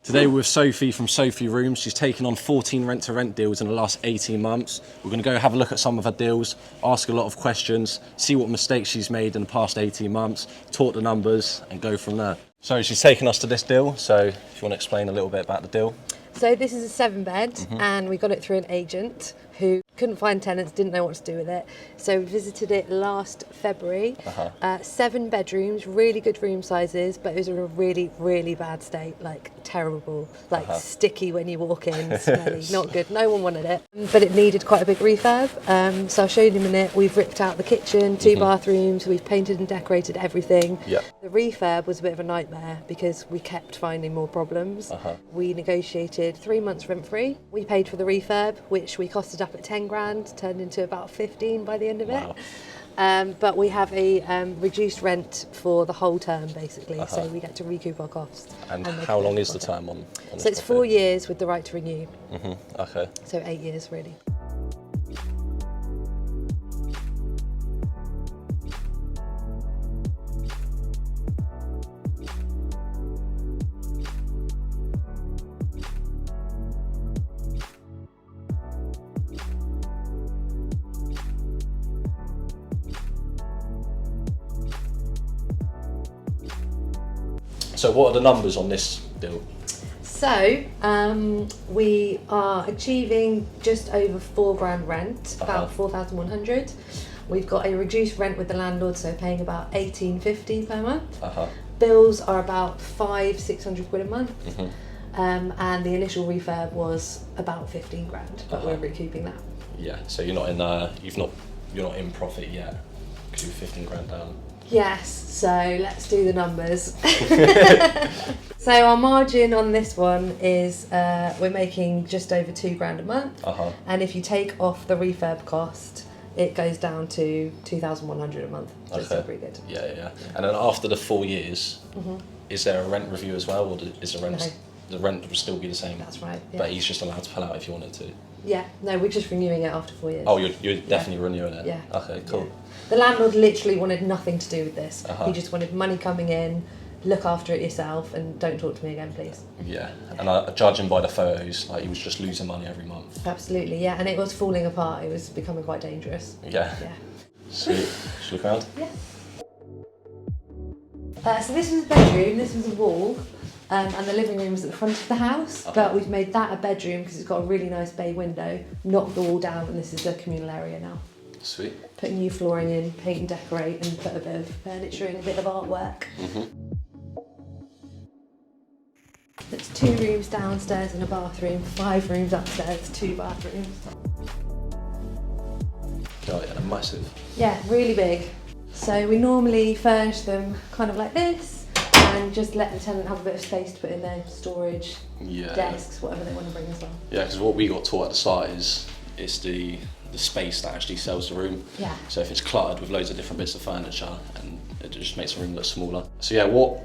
Today we're with Sophie from Sophie Rooms. She's taken on 14 rent-to-rent deals in the last 18 months. We're going to go have a look at some of her deals, ask a lot of questions, see what mistakes she's made in the past 18 months, talk the numbers and go from there. So she's taken us to this deal, so if you want to explain a little bit about the deal. So this is a 7-bed and we got it through an agent who couldn't find tenants, didn't know what to do with it. So we visited it last February. 7 bedrooms, really good room sizes, but it was in a really, really bad state, like terrible, like sticky when you walk in, smelly, not good. No one wanted it, but it needed quite a big refurb. So I'll show you in a minute. We've ripped out the kitchen, 2 bathrooms, we've painted and decorated everything. The refurb was a bit of a nightmare because we kept finding more problems. We negotiated 3 months rent free. We paid for the refurb, which we costed up at 10 grand, turned into about 15 by the end of it. But we have a reduced rent for the whole term, basically, so we get to recoup our costs. And how long is the term on this So it's 4 years with the right to renew. Okay. So 8 years, really. So what are the numbers on this deal? So we are achieving just over 4 grand rent, about 4,100. We've got a reduced rent with the landlord, so paying about 1850 per month. Bills are about 500-600 quid a month. And the initial refurb was about 15 grand, but we're recouping that. Yeah, so you're not in you're not in profit yet because you're 15 grand down. Yes, so let's do the numbers. So our margin on this one is we're making just over 2 grand a month, and if you take off the refurb cost, it goes down to 2,100 a month. So it's still pretty good. Yeah. And then after the 4 years, is there a rent review as well, or is the rent the rent will still be the same? That's right. Yeah. But he's just allowed to pull out if you wanted to. Yeah, no, we're just renewing it after 4 years. Oh, you're definitely renewing it. Yeah. Okay, cool. Yeah. The landlord literally wanted nothing to do with this. He just wanted money coming in, look after it yourself, and don't talk to me again, please. Yeah, and judging by the photos, like he was just losing money every month. Absolutely, yeah, and it was falling apart. It was becoming quite dangerous. Yeah. Sweet. Should we look around? Yeah. So this was a bedroom, this was a wall, and the living room was at the front of the house, but we've made that a bedroom because it's got a really nice bay window, knocked the wall down, and this is a communal area now. Sweet. Put new flooring in, paint and decorate, and put a bit of furniture in, a bit of artwork. It's 2 rooms downstairs and a bathroom, 5 rooms upstairs, 2 bathrooms. Oh yeah, massive. Yeah, really big. So we normally furnish them kind of like this, and just let the tenant have a bit of space to put in their storage, desks, whatever they want to bring as well. Yeah, because what we got taught at the start is it's the space that actually sells the room. Yeah. So if it's cluttered with loads of different bits of furniture, and it just makes the room look smaller. So yeah, what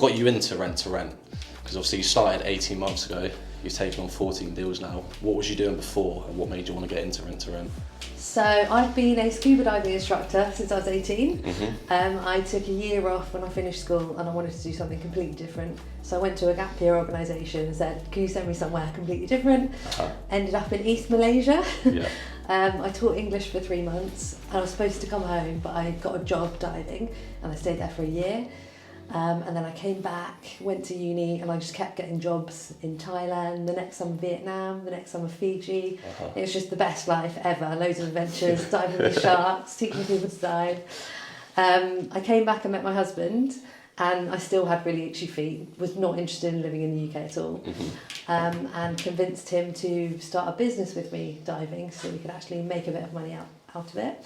got you into rent to rent? Because obviously you started 18 months ago, you've taken on 14 deals now. What was you doing before, and what made you want to get into rent to rent? So I've been a scuba diving instructor since I was 18. I took a year off when I finished school and I wanted to do something completely different. So I went to a gap year organisation and said, can you send me somewhere completely different? Ended up in East Malaysia. I taught English for 3 months. I was supposed to come home, but I got a job diving and I stayed there for a year. And then I came back, went to uni, and I just kept getting jobs in Thailand, the next summer Vietnam, the next summer Fiji. It was just the best life ever, loads of adventures, diving with sharks, teaching people to dive. I came back and met my husband, and I still had really itchy feet, was not interested in living in the UK at all, and convinced him to start a business with me diving so we could actually make a bit of money out of it.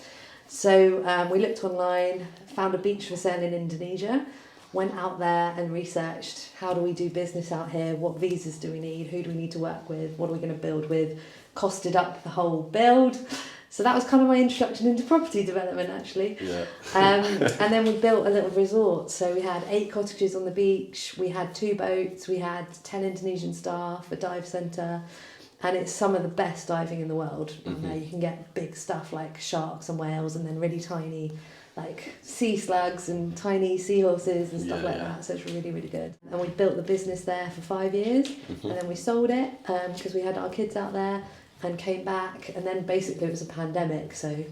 So we looked online, found a beach for sale in Indonesia, went out there and researched how do we do business out here, what visas do we need, who do we need to work with, what are we going to build with, costed up the whole build. So that was kind of my introduction into property development, actually. And then we built a little resort. So we had 8 cottages on the beach, we had 2 boats, we had 10 Indonesian staff, a dive centre, and it's some of the best diving in the world. You know, you can get big stuff like sharks and whales, and then really tiny like sea slugs and tiny seahorses and stuff like that. So it's really, really good. And we built the business there for 5 years, and then we sold it because we had our kids out there and came back. And then basically it was a pandemic, so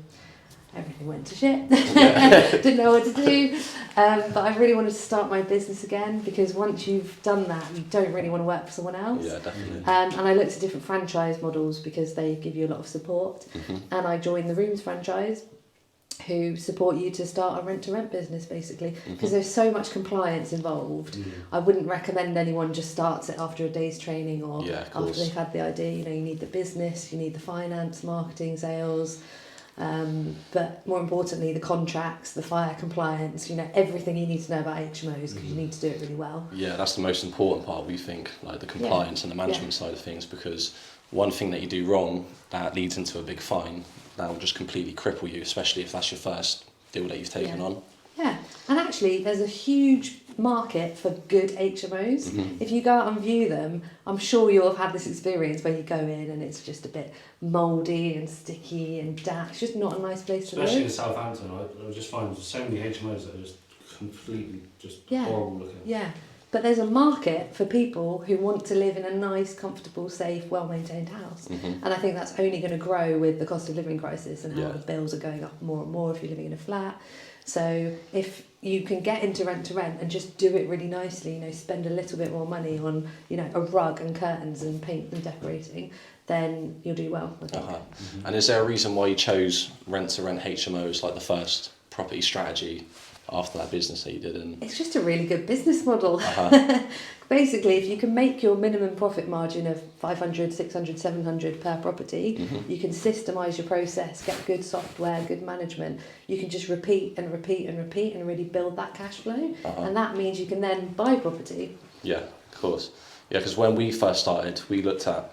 everything went to shit. Didn't know what to do. But I really wanted to start my business again, because once you've done that, you don't really want to work for someone else. Yeah, definitely. And I looked at different franchise models because they give you a lot of support. And I joined the Rooms franchise, who support you to start a rent-to-rent business, basically, because there's so much compliance involved. I wouldn't recommend anyone just starts it after a day's training or after they've had the idea. You know, you need the business, you need the finance, marketing, sales, but more importantly, the contracts, the fire compliance, you know, everything you need to know about HMOs, because you need to do it really well. Yeah, that's the most important part, we think, like the compliance and the management side of things, because one thing that you do wrong that leads into a big fine, that will just completely cripple you, especially if that's your first deal that you've taken on. Yeah, and actually there's a huge market for good HMOs. If you go out and view them, I'm sure you'll have had this experience where you go in and it's just a bit mouldy and sticky and damp. It's just not a nice place to live. Especially in Southampton, I just find so many HMOs that are just completely horrible looking. Yeah. But there's a market for people who want to live in a nice, comfortable, safe, well-maintained house. And I think that's only going to grow with the cost of living crisis and how the bills are going up more and more if you're living in a flat. So if you can get into rent-to-rent and just do it really nicely, you know, spend a little bit more money on, you know, a rug and curtains and paint and decorating, then you'll do well, I think. And is there a reason why you chose rent-to-rent HMOs like the first property strategy after that business that you did? And it's just a really good business model. Basically, if you can make your minimum profit margin of 500, 600, 700 per property, you can systemize your process, get good software, good management. You can just repeat and repeat and repeat and really build that cash flow. And that means you can then buy property. Yeah, of course. Yeah, because when we first started, we looked at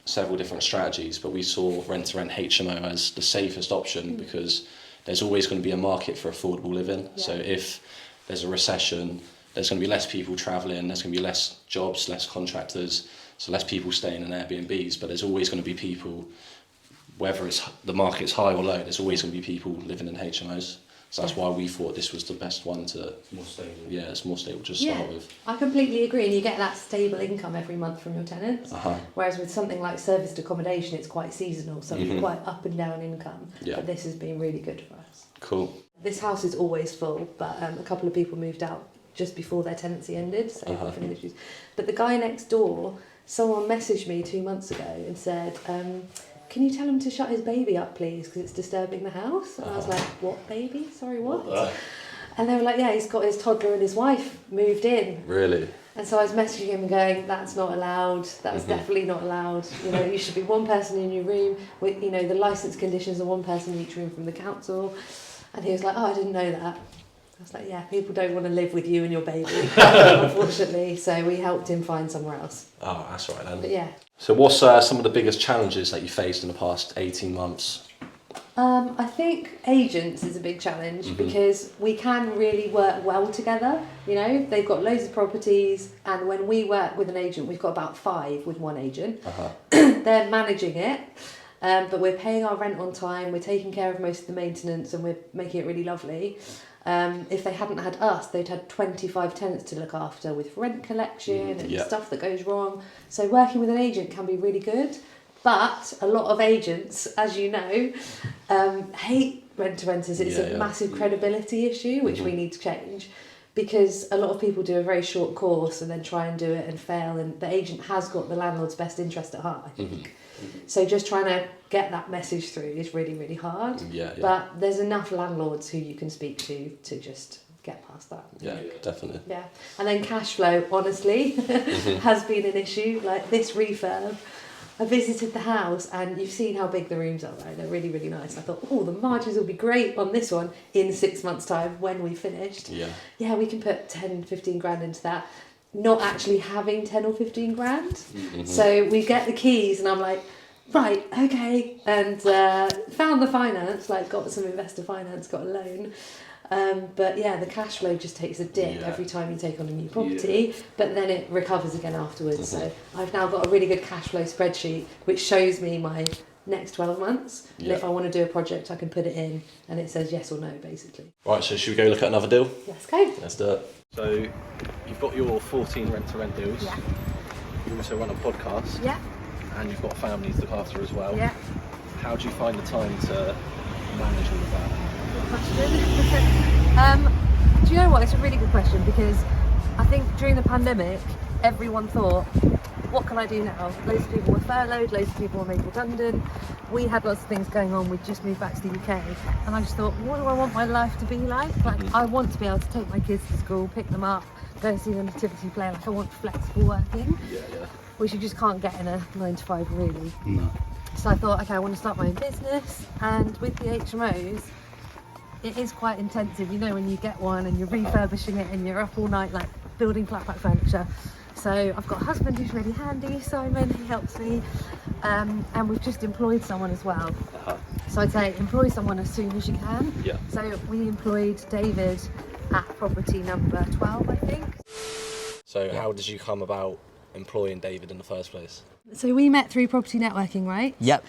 several different strategies, but we saw rent-to-rent HMO as the safest option because there's always going to be a market for affordable living. So if there's a recession, there's going to be less people travelling, there's going to be less jobs, less contractors, so less people staying in Airbnbs, but there's always going to be people, whether it's the market's high or low, there's always going to be people living in HMOs. So that's why we thought this was the best one to... More stable. Yeah, it's more stable to start with. I completely agree, and you get that stable income every month from your tenants. Whereas with something like serviced accommodation, it's quite seasonal, so it's quite up and down income. But this has been really good for us. Cool. This house is always full, but a couple of people moved out just before their tenancy ended, so having issues. But the guy next door, someone messaged me 2 months ago and said, can you tell him to shut his baby up, please, because it's disturbing the house? And I was like, what baby? Sorry, what? And they were like, yeah, he's got his toddler and his wife moved in. Really? And so I was messaging him going, that's not allowed, that's definitely not allowed. You know, you should be one person in your room, with, you know, the licence conditions are one person in each room from the council. And he was like, oh, I didn't know that. I was like, yeah, people don't want to live with you and your baby, unfortunately. So we helped him find somewhere else. Oh, that's right then. But yeah. So what's some of the biggest challenges that you faced in the past 18 months? I think agents is a big challenge because we can really work well together. You know, they've got loads of properties, and when we work with an agent, we've got about 5 with one agent. They're managing it, but we're paying our rent on time, we're taking care of most of the maintenance, and we're making it really lovely. If they hadn't had us, they'd had 25 tenants to look after with rent collection and stuff that goes wrong. So working with an agent can be really good. But a lot of agents, as you know, hate rent-to-renters. It's a massive credibility issue, which we need to change, because a lot of people do a very short course and then try and do it and fail, and the agent has got the landlord's best interest at heart, I think. So just trying to get that message through is really, really hard. But there's enough landlords who you can speak to just get past that. Yeah, definitely. Yeah. And then cash flow, honestly, has been an issue. Like this refurb, I visited the house and you've seen how big the rooms are, right? They're really, really nice. I thought, oh, the margins will be great on this one in 6 months' time when we finished. Yeah, we can put 10, 15 grand into that. Not actually having 10 or 15 grand. So we get the keys and I'm like, right, okay. And found the finance, like got some investor finance, got a loan. But yeah, the cash flow just takes a dip every time you take on a new property, but then it recovers again afterwards. So I've now got a really good cash flow spreadsheet which shows me my next 12 months. And if I want to do a project, I can put it in and it says yes or no, basically. Right, so should we go look at another deal? Let's go. Let's do it. So you've got your 14 rent-to-rent deals. Yeah. You also run a podcast. Yeah. And you've got a family to look after as well. Yeah. How do you find the time to manage all of that? Do you know what? It's a really good question, because I think during the pandemic, everyone thought, what can I do now? Loads of people were furloughed, loads of people were made redundant. We had lots of things going on. We'd just moved back to the UK. And I just thought, what do I want my life to be like? Like, I want to be able to take my kids to school, pick them up, go and see the nativity play. Like, I want flexible working, which you just can't get in a 9 to 5 really. No. So I thought, okay, I want to start my own business. And with the HMOs, it is quite intensive, you know, when you get one and you're refurbishing it and you're up all night like building flat pack furniture. So I've got a husband who's really handy, Simon, he helps me, and we've just employed someone as well. So I'd say employ someone as soon as you can. Yeah. So we employed David at property number 12, I think. So how did you come about employing David in the first place? So we met through property networking, right? Yep.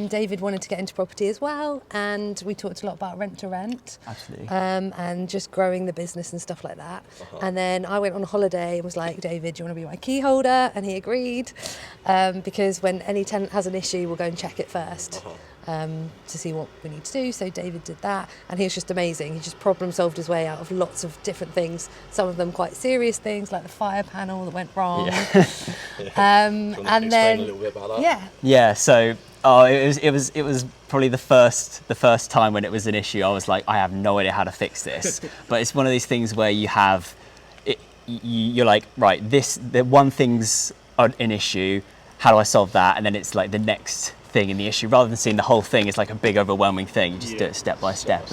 David wanted to get into property as well, and we talked a lot about rent to rent. Absolutely. And just growing the business and stuff like that. And then I went on holiday and was like, David, do you want to be my key holder? And he agreed, because when any tenant has an issue, we'll go and check it first. To see what we need to do. So David did that, and he was just amazing. He just problem solved his way out of lots of different things, some of them quite serious things like the fire panel that went wrong. And then explain a little bit about that? Yeah, so it was probably the first time when it was an issue. I was like, I have no idea how to fix this. But it's one of these things where you're like, right, the one thing's an issue, how do I solve that? And then it's like the next thing in the issue, rather than seeing the whole thing as like a big overwhelming thing. You just do it step by step.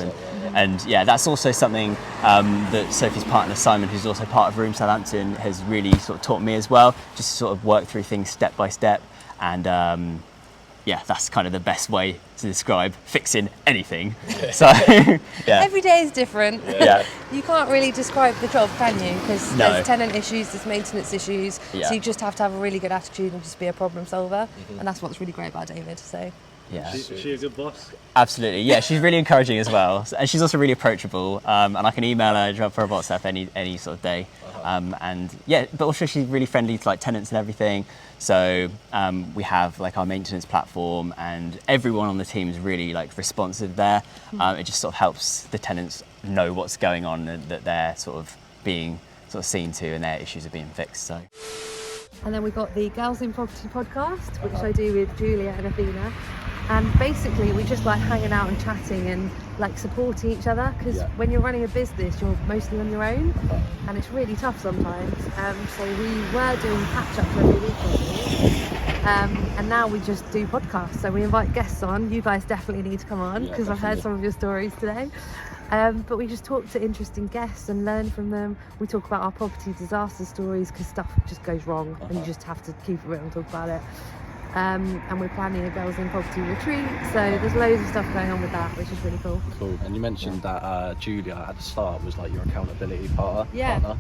And yeah, that's also something that Sophie's partner Simon, who's also part of Room Southampton, has really sort of taught me as well, just to sort of work through things step by step. And yeah, that's kind of the best way to describe fixing anything. So yeah. Every day is different. Yeah. You can't really describe the job, can you? Because No. there's tenant issues, there's maintenance issues. Yeah. So you just have to have a really good attitude and just be a problem solver. And that's what's really great about David. So Yeah. Is she a good boss? Absolutely, yeah. She's really encouraging as well, and she's also really approachable. And I can email her, drop her a WhatsApp any sort of day. And yeah, but also she's really friendly to like tenants and everything. So we have like our maintenance platform, and everyone on the team is really like responsive there. It just sort of helps the tenants know what's going on, and that they're sort of being sort of seen to, and their issues are being fixed. So. And then we've got the Girls in Property podcast, which I do with Julia and Athena. And basically we just like hanging out and chatting and like supporting each other, because when you're running a business, you're mostly on your own, and it's really tough sometimes. So we were doing catch-ups every week, and now we just do podcasts. So we invite guests on. You guys definitely need to come on, because I've heard some of your stories today. But we just talk to interesting guests and learn from them. We talk about our property disaster stories, because stuff just goes wrong and you just have to keep it real and talk about it. And we're planning a Girls in Property retreat, so there's loads of stuff going on with that, which is really cool. Cool. And you mentioned that Julia at the start was like your accountability partner. Yeah.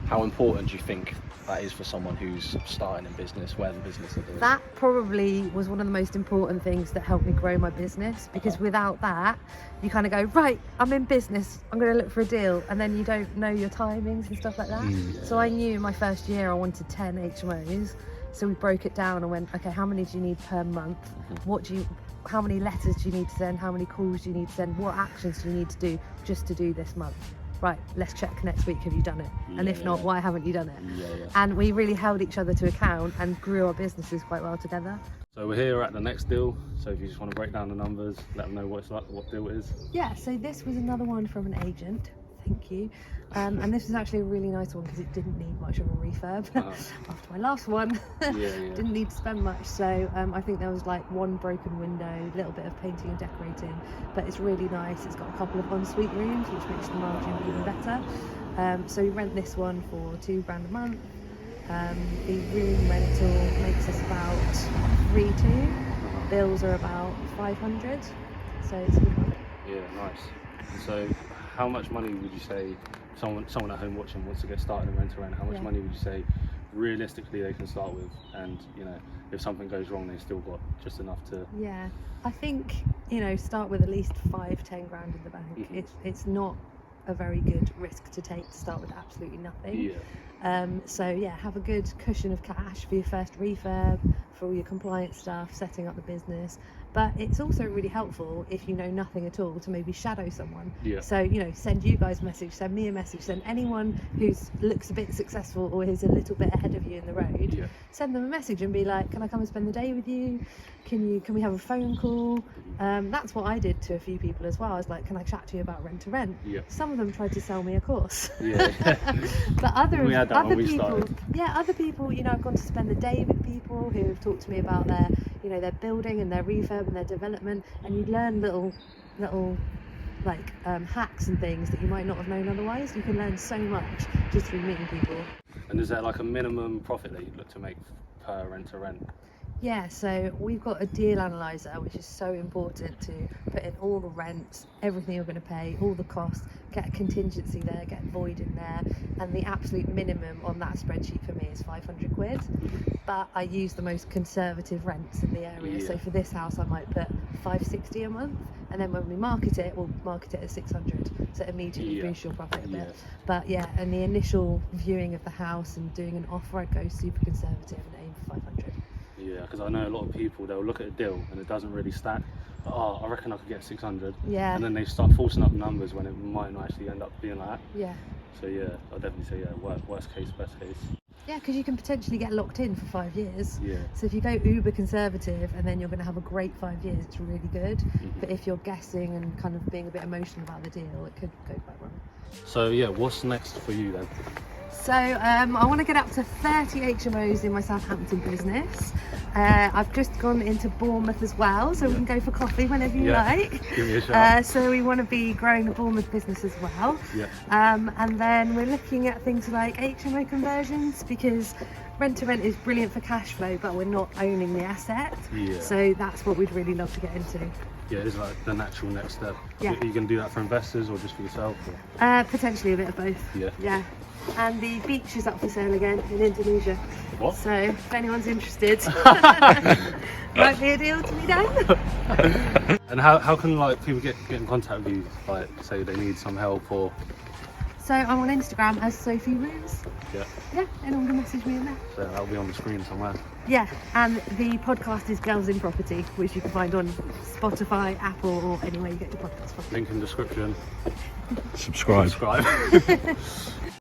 How important do you think that is for someone who's starting a business, where the business is? That probably was one of the most important things that helped me grow my business, because without that, you kind of go, right, I'm in business, I'm going to look for a deal, and then you don't know your timings and stuff like that. So I knew in my first year I wanted 10 HMOs. So we broke it down and went, okay, how many do you need per month? How many letters do you need to send? How many calls do you need to send? What actions do you need to do just to do this month? Right, let's check next week, have you done it? And if not, why haven't you done it? And we really held each other to account and grew our businesses quite well together. So we're here at the next deal. So if you just want to break down the numbers, let them know what it's like, what deal it is. Yeah, so this was another one from an agent. Thank you. And this was actually a really nice one because it didn't need much of a refurb. After my last one, didn't need to spend much. So I think there was like one broken window, a little bit of painting and decorating, but it's really nice. It's got a couple of ensuite rooms, which makes the margin even better. So we rent this one for £2 a month. The room rental makes us about 3.2. Bills are about 500. So it's a good one. Yeah, nice. And so how much money would you say someone at home watching wants to get started in rent to rent? How much money would you say realistically they can start with, and you know, if something goes wrong, they've still got just enough to. Yeah, I think, you know, start with at least 5-10 grand in the bank. Mm-hmm. It's not a very good risk to take to start with absolutely nothing. Yeah. So yeah, have a good cushion of cash for your first refurb, for all your compliance stuff, setting up the business. But it's also really helpful if you know nothing at all to maybe shadow someone. Yeah. So, you know, send you guys a message, send me a message, send anyone who looks a bit successful or is a little bit ahead of you in the road, Yeah. send them a message and be like, can I come and spend the day with you? Can we have a phone call? That's what I did to a few people as well. I was like, can I chat to you about Rent to Rent? Yeah. Some of them tried to sell me a course. Yeah. But We had that other when we people, started. yeah, other people, you know, I've gone to spend the day with people who have talked to me about their, you know, their building and their refurb and their development, and you learn little like hacks and things that you might not have known otherwise. You can learn so much just through meeting people. And is there like a minimum profit that you look to make per rent to rent? Yeah, so we've got a deal analyzer, which is so important to put in all the rents, everything you're going to pay, all the costs, get a contingency there, get void in there, and the absolute minimum on that spreadsheet for me is 500 quid. But I use the most conservative rents in the area. Yeah. So for this house, I might put 560 a month, and then when we market it, we'll market it at 600. So it immediately Yeah. boosts your profit a bit. Yeah. But yeah, and the initial viewing of the house and doing an offer, I'd go super conservative and aim for 500. Yeah, because I know a lot of people, they'll look at a deal and it doesn't really stack. Oh, I reckon I could get 600. Yeah. And then they start forcing up numbers when it might not actually end up being like that. Yeah. So yeah, I'll definitely say yeah, worst case, best case. Yeah, because you can potentially get locked in for 5 years. Yeah. So if you go uber conservative and then you're going to have a great 5 years, it's really good. But if you're guessing and kind of being a bit emotional about the deal, it could go quite wrong. So yeah, what's next for you then? So I want to get up to 30 HMOs in my Southampton business. I've just gone into Bournemouth as well, so we can go for coffee whenever you like. Give me a shout. So we want to be growing the Bournemouth business as well. Yeah. And then we're looking at things like HMO conversions, because rent to rent is brilliant for cash flow, but we're not owning the asset. Yeah. So that's what we'd really love to get into. Yeah, it's like the natural next step. Yeah. Are you going to do that for investors or just for yourself? Or? Potentially a bit of both. Yeah. Yeah. And the beach is up for sale again in Indonesia. What? So if anyone's interested, might be a deal to be done. And how can like people get in contact with you? Like say they need some help or. So I'm on Instagram as Sophie Rooms. Yeah. Yeah, anyone can message me in there. So that'll be on the screen somewhere. Yeah, and the podcast is Girls in Property, which you can find on Spotify, Apple, or anywhere you get your podcasts from. Link in description. Subscribe. Subscribe.